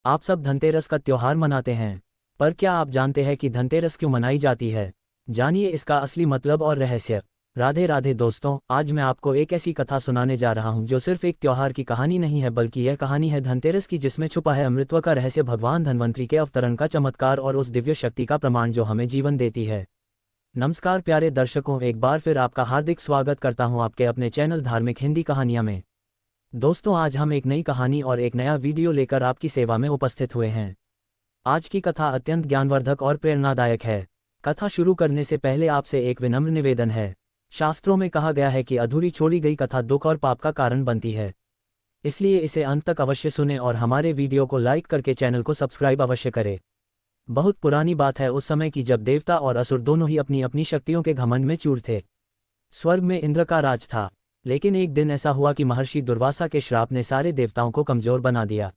आप सब धनतेरस का त्योहार मनाते हैं, पर क्या आप जानते हैं कि धनतेरस क्यों मनाई जाती है? जानिए इसका असली मतलब और रहस्य। राधे राधे दोस्तों, आज मैं आपको एक ऐसी कथा सुनाने जा रहा हूं जो सिर्फ एक त्योहार की कहानी नहीं है, बल्कि यह कहानी है धनतेरस की, जिसमें छुपा है अमृतत्व का रहस्य, भगवान धन्वंतरि के अवतरण का चमत्कार और उस दिव्य शक्ति का प्रमाण जो हमें जीवन देती है। नमस्कार प्यारे दर्शकों, एक बार फिर आपका हार्दिक स्वागत करता हूं आपके अपने चैनल धार्मिक हिंदी कहानियां में। दोस्तों, आज हम एक नई कहानी और एक नया वीडियो लेकर आपकी सेवा में उपस्थित हुए हैं। आज की कथा अत्यंत ज्ञानवर्धक और प्रेरणादायक है। कथा शुरू करने से पहले आपसे एक विनम्र निवेदन है। शास्त्रों में कहा गया है कि अधूरी छोड़ी गई कथा दुख और पाप का कारण बनती है, इसलिए इसे अंत तक अवश्य सुनें और हमारे वीडियो को लाइक करके चैनल को सब्सक्राइब अवश्य करें। बहुत पुरानी बात है उस समय की, जब देवता और असुर दोनों ही अपनी अपनी शक्तियों के घमंड में चूर थे। स्वर्ग में इंद्र का राज था, लेकिन एक दिन ऐसा हुआ कि महर्षि दुर्वासा के श्राप ने सारे देवताओं को कमजोर बना दिया।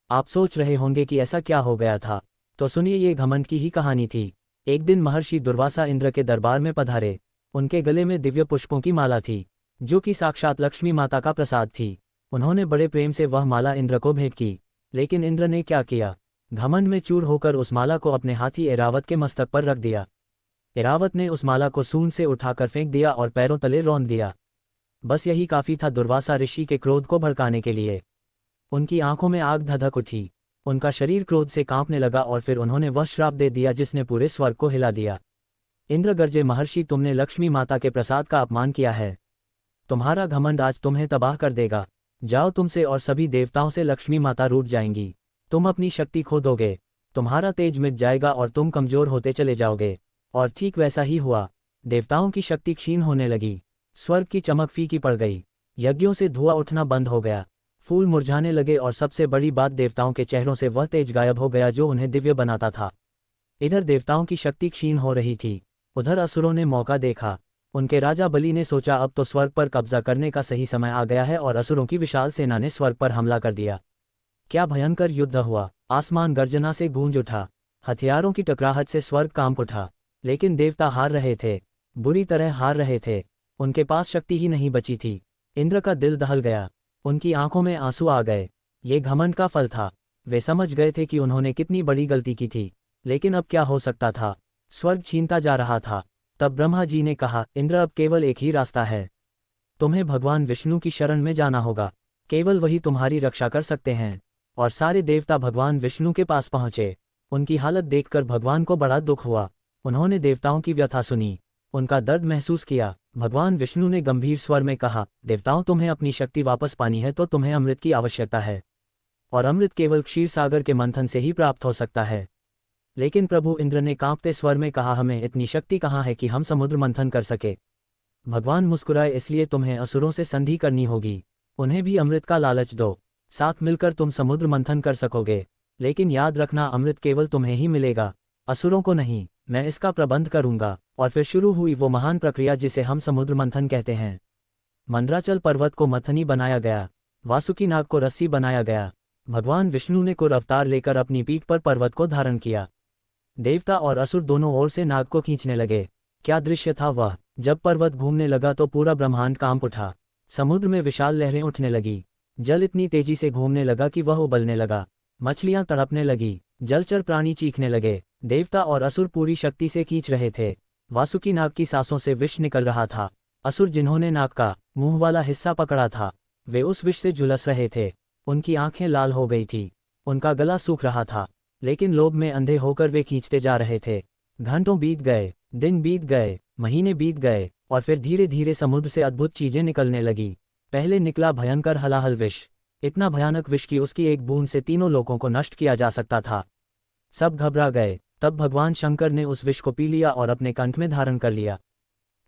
आप सोच रहे होंगे कि ऐसा क्या हो गया था, तो सुनिए, ये घमंड की ही कहानी थी। एक दिन महर्षि दुर्वासा इंद्र के दरबार में पधारे। उनके गले में दिव्य पुष्पों की माला थी, जो कि साक्षात लक्ष्मी माता का प्रसाद थी। उन्होंने बड़े प्रेम से वह माला इंद्र को भेंट की, लेकिन इंद्र ने क्या किया? घमंड में चूर होकर उस माला को अपने हाथी ऐरावत के मस्तक पर रख दिया। ऐरावत ने उस माला को सूंड से उठाकर फेंक दिया और पैरों तले रौंद दिया। बस यही काफी था दुर्वासा ऋषि के क्रोध को भड़काने के लिए। उनकी आंखों में आग धधक उठी, उनका शरीर क्रोध से कांपने लगा और फिर उन्होंने वह श्राप दे दिया जिसने पूरे स्वर्ग को हिला दिया। इंद्र गरजे, महर्षि, तुमने लक्ष्मी माता के प्रसाद का अपमान किया है। तुम्हारा घमंड आज तुम्हें तबाह कर देगा। जाओ, तुमसे और सभी देवताओं से लक्ष्मी माता रूठ जाएंगी। तुम अपनी शक्ति खो दोगे, तुम्हारा तेज मिट जाएगा और तुम कमजोर होते चले जाओगे। और ठीक वैसा ही हुआ। देवताओं की शक्ति क्षीण होने लगी, स्वर्ग की चमक फीकी पड़ गई, यज्ञों से धुआं उठना बंद हो गया, फूल मुरझाने लगे और सबसे बड़ी बात, देवताओं के चेहरों से वह तेज गायब हो गया जो उन्हें दिव्य बनाता था। इधर देवताओं की शक्ति क्षीण हो रही थी, उधर असुरों ने मौका देखा। उनके राजा बलि ने सोचा अब तो स्वर्ग पर कब्जा करने का सही समय आ गया है, और असुरों की विशाल सेना ने स्वर्ग पर हमला कर दिया। क्या भयंकर युद्ध हुआ! आसमान गर्जना से गूंज उठा, हथियारों की टकराहट से स्वर्ग कांप उठा। लेकिन देवता हार रहे थे, बुरी तरह हार रहे थे। उनके पास शक्ति ही नहीं बची थी। इंद्र का दिल दहल गया, उनकी आंखों में आंसू आ गए। ये घमंड का फल था। वे समझ गए थे कि उन्होंने कितनी बड़ी गलती की थी, लेकिन अब क्या हो सकता था? स्वर्ग छीनता जा रहा था। तब ब्रह्मा जी ने कहा, इंद्र, अब केवल एक ही रास्ता है। तुम्हें भगवान विष्णु की शरण में जाना होगा। केवल वही तुम्हारी रक्षा कर सकते हैं। और सारे देवता भगवान विष्णु के पास पहुंचे। उनकी हालत देखकर भगवान को बड़ा दुख हुआ। उन्होंने देवताओं की व्यथा सुनी, उनका दर्द महसूस किया। भगवान विष्णु ने गंभीर स्वर में कहा, देवताओं, तुम्हें अपनी शक्ति वापस पानी है तो तुम्हें अमृत की आवश्यकता है, और अमृत केवल क्षीर सागर के मंथन से ही प्राप्त हो सकता है। लेकिन प्रभु, इंद्र ने कांपते स्वर में कहा, हमें इतनी शक्ति कहाँ है कि हम समुद्र मंथन कर सके। भगवान मुस्कुराए, इसलिए तुम्हें असुरों से संधि करनी होगी। उन्हें भी अमृत का लालच दो, साथ मिलकर तुम समुद्र मंथन कर सकोगे। लेकिन याद रखना, अमृत केवल तुम्हें ही मिलेगा, असुरों को नहीं। मैं इसका प्रबंध करूंगा। और फिर शुरू हुई वो महान प्रक्रिया जिसे हम समुद्र मंथन कहते हैं। मंद्राचल पर्वत को मथनी बनाया गया, वासुकी नाग को रस्सी बनाया गया। भगवान विष्णु ने कुर अवतार लेकर अपनी पीठ पर पर्वत को धारण किया। देवता और असुर दोनों ओर से नाग को खींचने लगे। क्या दृश्य था वह! जब पर्वत घूमने लगा तो पूरा ब्रह्मांड कांप उठा। समुद्र में विशाल लहरें उठने लगी, जल इतनी तेजी से घूमने लगा कि वह उबलने लगा, मछलियां तड़पने लगी, जलचर प्राणी चीखने लगे। देवता और असुर पूरी शक्ति से खींच रहे थे। वासुकी नाग की सांसों से विष निकल रहा था। असुर, जिन्होंने नाग का मुंह वाला हिस्सा पकड़ा था, वे उस विष से झुलस रहे थे। उनकी आंखें लाल हो गई थी, उनका गला सूख रहा था, लेकिन लोभ में अंधे होकर वे खींचते जा रहे थे। घंटों बीत गए, दिन बीत गए, महीने बीत गए, और फिर धीरे धीरे समुद्र से अद्भुत चीजें निकलने लगी। पहले निकला भयंकर हलाहल विष, इतना भयानक विष कि उसकी एक बूंद से तीनों लोगों को नष्ट किया जा सकता था। सब घबरा गए। तब भगवान शंकर ने उस विष को पी लिया और अपने कंठ में धारण कर लिया,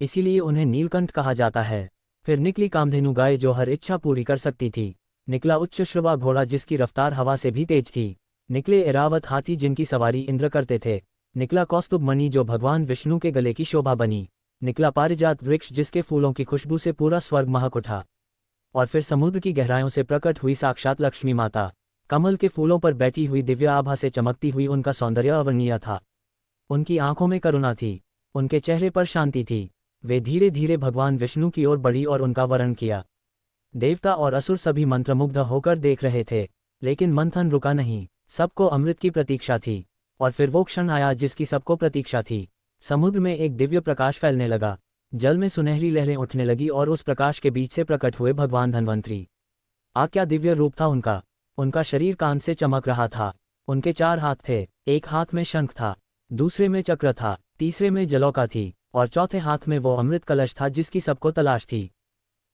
इसीलिए उन्हें नीलकंठ कहा जाता है। फिर निकली कामधेनु गाय, जो हर इच्छा पूरी कर सकती थी। निकला उच्चश्रवा घोड़ा, जिसकी रफ्तार हवा से भी तेज थी। निकले ऐरावत हाथी, जिनकी सवारी इंद्र करते थे। निकला कौस्तुभ मणि, जो भगवान विष्णु के गले की शोभा बनी। निकला पारिजात वृक्ष, जिसके फूलों की खुशबू से पूरा स्वर्ग महक उठा। और फिर समुद्र की गहराइयों से प्रकट हुई साक्षात लक्ष्मी माता। कमल के फूलों पर बैठी हुई दिव्य आभा से चमकती हुई उनका सौंदर्य अवर्णनीय था। उनकी आंखों में करुणा थी, उनके चेहरे पर शांति थी। वे धीरे धीरे भगवान विष्णु की ओर बढ़ी और उनका वरण किया। देवता और असुर सभी मंत्रमुग्ध होकर देख रहे थे, लेकिन मंथन रुका नहीं। सबको अमृत की प्रतीक्षा थी। और फिर वो क्षण आया जिसकी सबको प्रतीक्षा थी। समुद्र में एक दिव्य प्रकाश फैलने लगा, जल में सुनहरी लहरें उठने लगी और उस प्रकाश के बीच से प्रकट हुए भगवान धन्वंतरी। क्या दिव्य रूप था उनका। उनका शरीर कांत से चमक रहा था। उनके 4 हाथ थे, एक हाथ में शंख था, दूसरे में चक्र था, तीसरे में जलौका थी और चौथे हाथ में वो अमृत कलश था जिसकी सबको तलाश थी।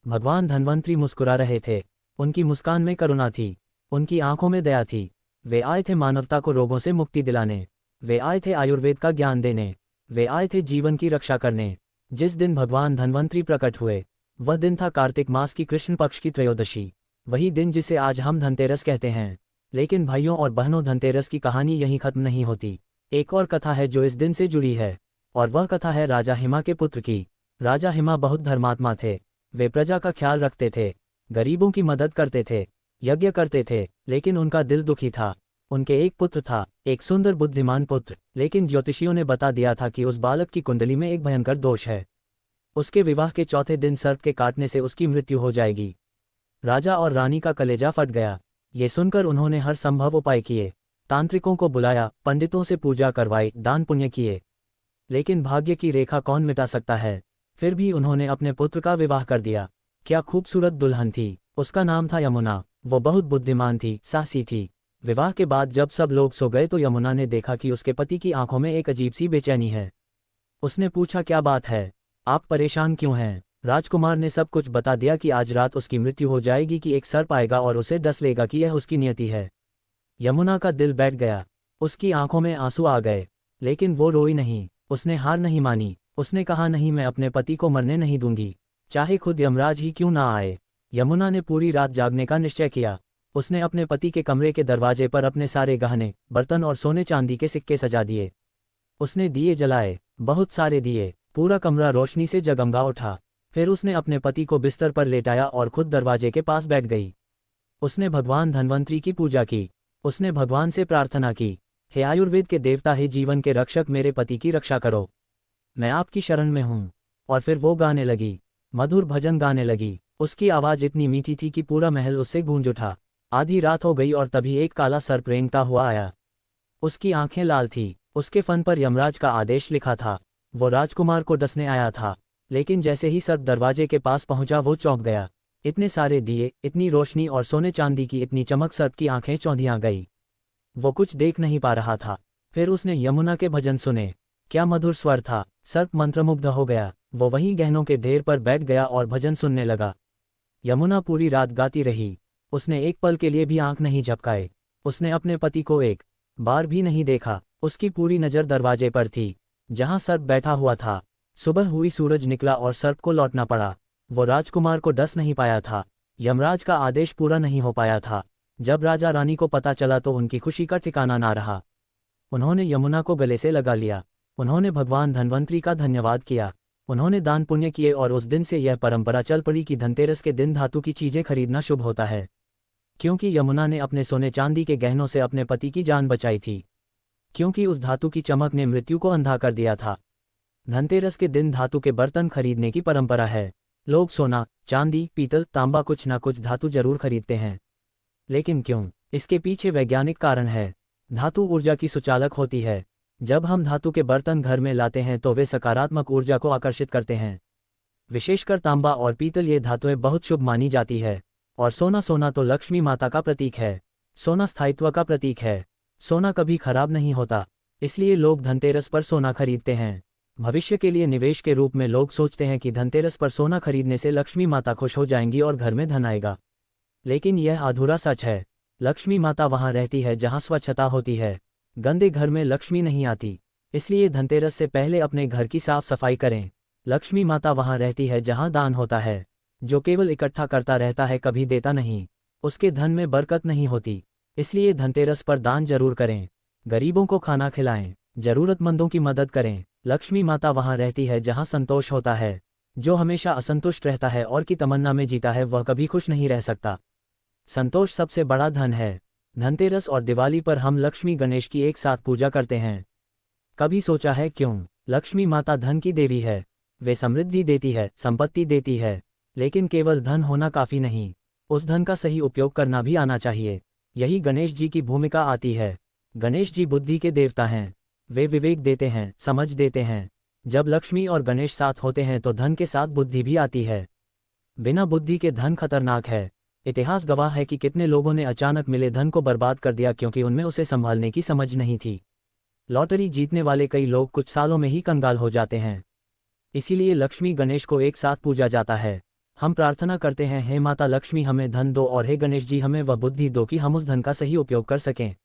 भगवान धन्वंतरी मुस्कुरा रहे थे। उनकी मुस्कान में करुणा थी, उनकी आंखों में दया थी। वे आए थे मानवता को रोगों से मुक्ति दिलाने। वे आए थे आयुर्वेद का ज्ञान देने। वे आए थे जीवन की रक्षा करने। जिस दिन भगवान धन्वंतरी प्रकट हुए वह दिन था कार्तिक मास की कृष्ण पक्ष की त्रयोदशी, वही दिन जिसे आज हम धनतेरस कहते हैं। लेकिन भाइयों और बहनों, धनतेरस की कहानी यहीं खत्म नहीं होती। एक और कथा है जो इस दिन से जुड़ी है, और वह कथा है राजा हिमा के पुत्र की। राजा हिमा बहुत धर्मात्मा थे। वे प्रजा का ख्याल रखते थे, गरीबों की मदद करते थे, यज्ञ करते थे, लेकिन उनका दिल दुखी था। उनके एक पुत्र था, एक सुंदर बुद्धिमान पुत्र, लेकिन ज्योतिषियों ने बता दिया था कि उस बालक की कुंडली में एक भयंकर दोष है। उसके विवाह के चौथे दिन सर्प के काटने से उसकी मृत्यु हो जाएगी। राजा और रानी का कलेजा फट गया। ये सुनकर उन्होंने हर संभव उपाय किए, तांत्रिकों को बुलाया, पंडितों से पूजा करवाई, दान पुण्य किए, लेकिन भाग्य की रेखा कौन मिटा सकता है। फिर भी उन्होंने अपने पुत्र का विवाह कर दिया। क्या खूबसूरत दुल्हन थी। उसका नाम था यमुना। वो बहुत बुद्धिमान थी, साहसी थी। विवाह के बाद जब सब लोग सो गए तो यमुना ने देखा कि उसके पति की आंखों में एक अजीब सी बेचैनी है। उसने पूछा, क्या बात है, आप परेशान क्यों हैं। राजकुमार ने सब कुछ बता दिया कि आज रात उसकी मृत्यु हो जाएगी, कि एक सर्प आएगा और उसे डस लेगा, कि यह उसकी नियति है। यमुना का दिल बैठ गया, उसकी आंखों में आंसू आ गए, लेकिन वो रोई नहीं। उसने हार नहीं मानी। उसने कहा, नहीं, मैं अपने पति को मरने नहीं दूंगी, चाहे खुद यमराज ही क्यों ना आए। यमुना ने पूरी रात जागने का निश्चय किया। उसने अपने पति के कमरे के दरवाजे पर अपने सारे गहने, बर्तन और सोने चांदी के सिक्के सजा दिए। उसने दिए जलाए, बहुत सारे दिए। पूरा कमरा रोशनी से जगमगा उठा। फिर उसने अपने पति को बिस्तर पर लेटाया और खुद दरवाजे के पास बैठ गई। उसने भगवान धन्वंतरी की पूजा की। उसने भगवान से प्रार्थना की, हे आयुर्वेद के देवता, हे जीवन के रक्षक, मेरे पति की रक्षा करो, मैं आपकी शरण में हूँ। और फिर वो गाने लगी, मधुर भजन गाने लगी। उसकी आवाज़ इतनी मीठी थी कि पूरा महल उससे गूंज उठा। आधी रात हो गई और तभी एक काला सर्प रेंगता हुआ आया। उसकी आंखें लाल थी। उसके फन पर यमराज का आदेश लिखा था। वो राजकुमार को डसने आया था, लेकिन जैसे ही सर्प दरवाजे के पास पहुंचा वो चौंक गया। इतने सारे दिए, इतनी रोशनी और सोने चांदी की इतनी चमक, सर्प की आंखें चौंधियां गई। वो कुछ देख नहीं पा रहा था। फिर उसने यमुना के भजन सुने। क्या मधुर स्वर था। सर्प मंत्रमुग्ध हो गया। वो वहीं गहनों के ढेर पर बैठ गया और भजन सुनने लगा। यमुना पूरी रात गाती रही। उसने एक पल के लिए भी आंख नहीं झपकाए। उसने अपने पति को एक बार भी नहीं देखा। उसकी पूरी नज़र दरवाजे पर थी, जहां सर्प बैठा हुआ था। सुबह हुई, सूरज निकला और सर्प को लौटना पड़ा। वो राजकुमार को डस नहीं पाया था। यमराज का आदेश पूरा नहीं हो पाया था। जब राजा रानी को पता चला तो उनकी खुशी का ठिकाना ना रहा। उन्होंने यमुना को गले से लगा लिया। उन्होंने भगवान धन्वंतरी का धन्यवाद किया। उन्होंने दान पुण्य किए और उस दिन से यह परंपरा चल पड़ी कि धनतेरस के दिन धातु की चीजें खरीदना शुभ होता है, क्योंकि यमुना ने अपने सोने चांदी के गहनों से अपने पति की जान बचाई थी, क्योंकि उस धातु की चमक ने मृत्यु को अंधा कर दिया था। धनतेरस के दिन धातु के बर्तन खरीदने की परंपरा है। लोग सोना, चांदी, पीतल, तांबा, कुछ ना कुछ धातु जरूर खरीदते हैं। लेकिन क्यों? इसके पीछे वैज्ञानिक कारण है। धातु ऊर्जा की सुचालक होती है। जब हम धातु के बर्तन घर में लाते हैं तो वे सकारात्मक ऊर्जा को आकर्षित करते हैं। विशेषकर तांबा और पीतल, ये धातुएं बहुत शुभ मानी जाती है। और सोना तो लक्ष्मी माता का प्रतीक है। सोना स्थायित्व का प्रतीक है। सोना कभी खराब नहीं होता, इसलिए लोग धनतेरस पर सोना खरीदते हैं। भविष्य के लिए निवेश के रूप में लोग सोचते हैं कि धनतेरस पर सोना खरीदने से लक्ष्मी माता खुश हो जाएंगी और घर में धन आएगा। लेकिन यह अधूरा सच है। लक्ष्मी माता वहाँ रहती है जहाँ स्वच्छता होती है। गंदे घर में लक्ष्मी नहीं आती। इसलिए धनतेरस से पहले अपने घर की साफ सफाई करें। लक्ष्मी माता वहाँ रहती है जहाँ दान होता है। जो केवल इकट्ठा करता रहता है, कभी देता नहीं, उसके धन में बरकत नहीं होती। इसलिए धनतेरस पर दान जरूर करें। गरीबों को खाना खिलाएं, जरूरतमंदों की मदद करें। लक्ष्मी माता वहाँ रहती है जहाँ संतोष होता है। जो हमेशा असंतुष्ट रहता है और की तमन्ना में जीता है, वह कभी खुश नहीं रह सकता। संतोष सबसे बड़ा धन है। धनतेरस और दिवाली पर हम लक्ष्मी गणेश की एक साथ पूजा करते हैं। कभी सोचा है क्यों? लक्ष्मी माता धन की देवी है। वे समृद्धि देती है, संपत्ति देती है। लेकिन केवल धन होना काफी नहीं, उस धन का सही उपयोग करना भी आना चाहिए। यही गणेश जी की भूमिका आती है। गणेश जी बुद्धि के देवता हैं। वे विवेक देते हैं, समझ देते हैं। जब लक्ष्मी और गणेश साथ होते हैं तो धन के साथ बुद्धि भी आती है। बिना बुद्धि के धन खतरनाक है। इतिहास गवाह है कि कितने लोगों ने अचानक मिले धन को बर्बाद कर दिया क्योंकि उनमें उसे संभालने की समझ नहीं थी। लॉटरी जीतने वाले कई लोग कुछ सालों में ही कंगाल हो जाते हैं। इसीलिए लक्ष्मी गणेश को एक साथ पूजा जाता है। हम प्रार्थना करते हैं, हे माता लक्ष्मी हमें धन दो, और हे गणेश जी हमें वह बुद्धि दो कि हम उस धन का सही उपयोग कर सकें।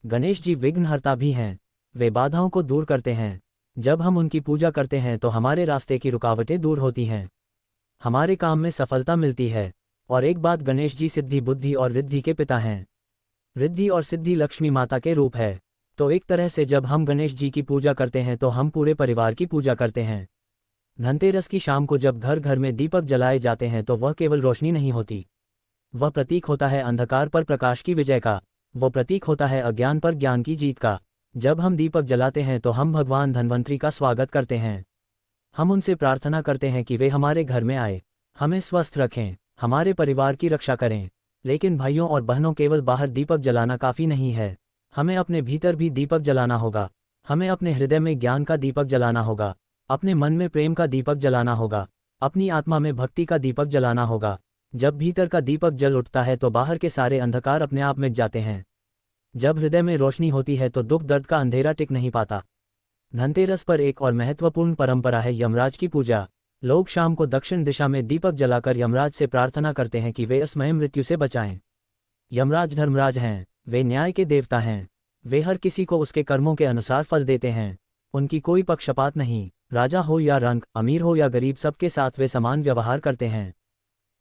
गणेश जी विघ्नहर्ता भी हैं। वे बाधाओं को दूर करते हैं। जब हम उनकी पूजा करते हैं तो हमारे रास्ते की रुकावटें दूर होती हैं, हमारे काम में सफलता मिलती है। और एक बात, गणेश जी सिद्धि, बुद्धि और रिद्धि के पिता हैं। रिद्धि और सिद्धि लक्ष्मी माता के रूप है। तो एक तरह से जब हम गणेश जी की पूजा करते हैं तो हम पूरे परिवार की पूजा करते हैं। धनतेरस की शाम को जब घर घर में दीपक जलाए जाते हैं तो वह केवल रोशनी नहीं होती, वह प्रतीक होता है अंधकार पर प्रकाश की विजय का। वो प्रतीक होता है अज्ञान पर ज्ञान की जीत का। जब हम दीपक जलाते हैं तो हम भगवान धन्वंतरी का स्वागत करते हैं। हम उनसे प्रार्थना करते हैं कि वे हमारे घर में आए, हमें स्वस्थ रखें, हमारे परिवार की रक्षा करें। लेकिन भाइयों और बहनों, केवल बाहर दीपक जलाना काफ़ी नहीं है। हमें अपने भीतर भी दीपक जलाना होगा। हमें अपने हृदय में ज्ञान का दीपक जलाना होगा, अपने मन में प्रेम का दीपक जलाना होगा, अपनी आत्मा में भक्ति का दीपक जलाना होगा। जब भीतर का दीपक जल उठता है तो बाहर के सारे अंधकार अपने आप मिट जाते हैं। जब हृदय में रोशनी होती है तो दुख दर्द का अंधेरा टिक नहीं पाता। धनतेरस पर एक और महत्वपूर्ण परंपरा है यमराज की पूजा। लोग शाम को दक्षिण दिशा में दीपक जलाकर यमराज से प्रार्थना करते हैं कि वे असमय मृत्यु से बचाएं। यमराज धर्मराज हैं, वे न्याय के देवता हैं। वे हर किसी को उसके कर्मों के अनुसार फल देते हैं। उनकी कोई पक्षपात नहीं, राजा हो या रंक, अमीर हो या गरीब, सबके साथ वे समान व्यवहार करते हैं।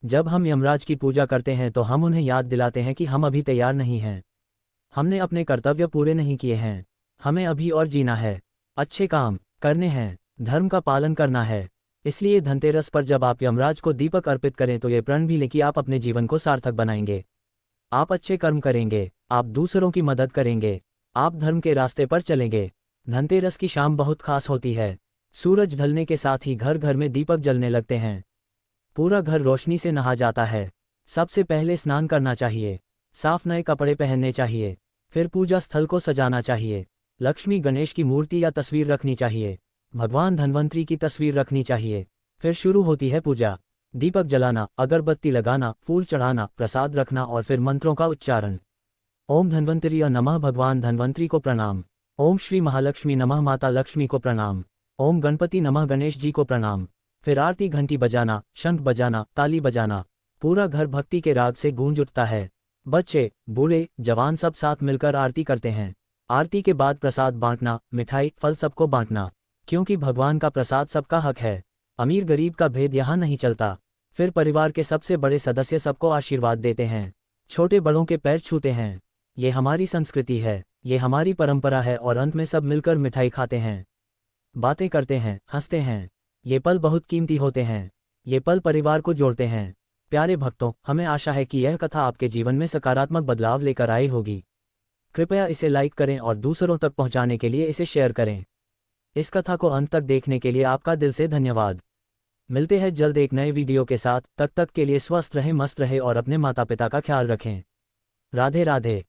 जब हम यमराज की पूजा करते हैं तो हम उन्हें याद दिलाते हैं कि हम अभी तैयार नहीं हैं, हमने अपने कर्तव्य पूरे नहीं किए हैं, हमें अभी और जीना है, अच्छे काम करने हैं, धर्म का पालन करना है। इसलिए धनतेरस पर जब आप यमराज को दीपक अर्पित करें तो ये प्रण भी लें कि आप अपने जीवन को सार्थक बनाएंगे, आप अच्छे कर्म करेंगे, आप दूसरों की मदद करेंगे, आप धर्म के रास्ते पर चलेंगे। धनतेरस की शाम बहुत खास होती है। सूरज ढलने के साथ ही घर घर में दीपक जलने लगते हैं। पूरा घर रोशनी से नहा जाता है। सबसे पहले स्नान करना चाहिए, साफ नए कपड़े पहनने चाहिए, फिर पूजा स्थल को सजाना चाहिए। लक्ष्मी गणेश की मूर्ति या तस्वीर रखनी चाहिए, भगवान धन्वंतरी की तस्वीर रखनी चाहिए। फिर शुरू होती है पूजा। दीपक जलाना, अगरबत्ती लगाना, फूल चढ़ाना, प्रसाद रखना और फिर मंत्रों का उच्चारण। ओम धन्वंतरी नमः, भगवान धन्वंतरी को प्रणाम। ओम श्री महालक्ष्मी नमः, माता लक्ष्मी को प्रणाम। ओम गणपति नमः, गणेश जी को प्रणाम। फिर आरती, घंटी बजाना, शंख बजाना, ताली बजाना। पूरा घर भक्ति के राग से गूंज उठता है। बच्चे, बूढ़े, जवान सब साथ मिलकर आरती करते हैं। आरती के बाद प्रसाद बांटना, मिठाई, फल सबको बांटना, क्योंकि भगवान का प्रसाद सबका हक है। अमीर गरीब का भेद यहाँ नहीं चलता। फिर परिवार के सबसे बड़े सदस्य सबको आशीर्वाद देते हैं, छोटे बड़ों के पैर छूते हैं। ये हमारी संस्कृति है, ये हमारी परंपरा है। और अंत में सब मिलकर मिठाई खाते हैं, बातें करते हैं, हंसते हैं। ये पल बहुत कीमती होते हैं। ये पल परिवार को जोड़ते हैं। प्यारे भक्तों, हमें आशा है कि यह कथा आपके जीवन में सकारात्मक बदलाव लेकर आई होगी। कृपया इसे लाइक करें और दूसरों तक पहुंचाने के लिए इसे शेयर करें। इस कथा को अंत तक देखने के लिए आपका दिल से धन्यवाद। मिलते हैं जल्द एक नए वीडियो के साथ। तब तक के लिए स्वस्थ रहें, मस्त रहें और अपने माता पिता का ख्याल रखें। राधे राधे।